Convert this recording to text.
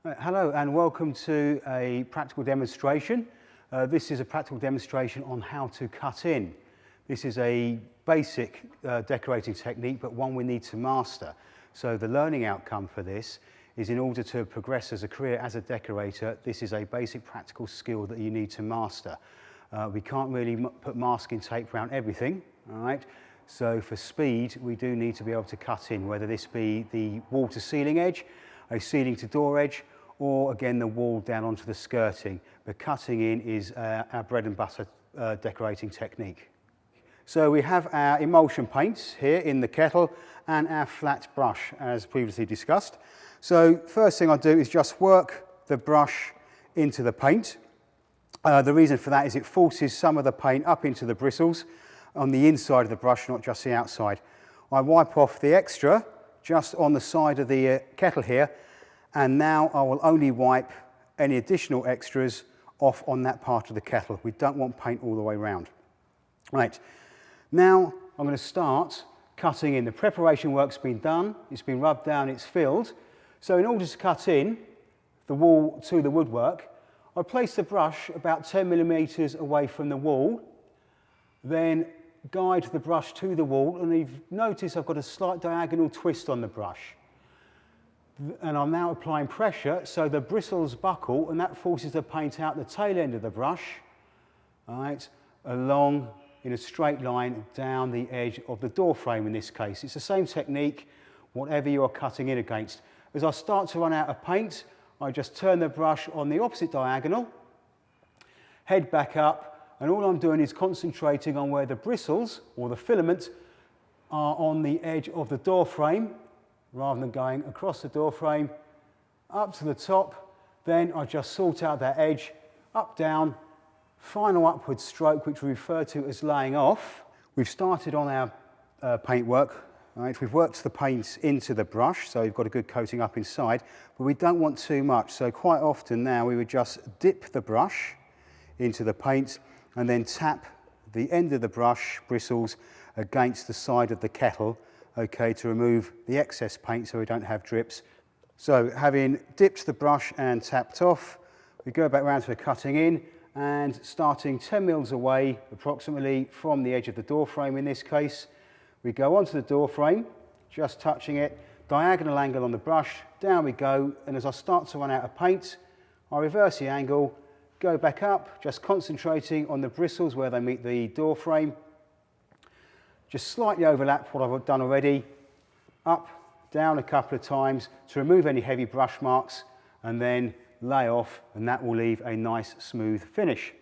Hello and welcome to a practical demonstration. This is a practical demonstration on how to cut in. This is a basic decorating technique, but one we need to master. So the learning outcome for this is, in order to progress as a career as a decorator, this is a basic practical skill that you need to master. We can't really put masking tape around everything, all right? So for speed, we do need to be able to cut in, whether this be the wall to ceiling edge, a ceiling to door edge, or again the wall down onto the skirting. But cutting in is our bread and butter decorating technique. So we have our emulsion paints here in the kettle and our flat brush as previously discussed. So first thing I do is just work the brush into the paint. The reason for that is it forces some of the paint up into the bristles on the inside of the brush, not just the outside. I wipe off the extra just on the side of the kettle here, and now I will only wipe any additional extras off on that part of the kettle. We don't want paint all the way around. Right, now I'm going to start cutting in. The preparation work's been done, it's been rubbed down, it's filled. So in order to cut in the wall to the woodwork, I place the brush about 10 millimeters away from the wall, then guide the brush to the wall, and you've noticed I've got a slight diagonal twist on the brush. And I'm now applying pressure so the bristles buckle, and that forces the paint out the tail end of the brush, all right, along in a straight line down the edge of the door frame in this case. It's the same technique, whatever you are cutting in against. As I start to run out of paint, I just turn the brush on the opposite diagonal, head back up, and all I'm doing is concentrating on where the bristles, or the filament, are on the edge of the door frame, rather than going across the door frame, up to the top. Then I just sort out that edge, up, down, final upward stroke, which we refer to as laying off. We've started on our paint work. Right? We've worked the paint into the brush, so we've got a good coating up inside, but we don't want too much. So quite often now we would just dip the brush into the paint and then tap the end of the brush bristles against the side of the kettle, okay, to remove the excess paint so we don't have drips. So having dipped the brush and tapped off, we go back round to the cutting in, and starting 10 mils away approximately from the edge of the door frame in this case, we go onto the door frame, just touching it, diagonal angle on the brush, down we go, and as I start to run out of paint, I reverse the angle, go back up, just concentrating on the bristles where they meet the door frame, just slightly overlap what I've done already, up, down a couple of times to remove any heavy brush marks, and then lay off, and that will leave a nice smooth finish.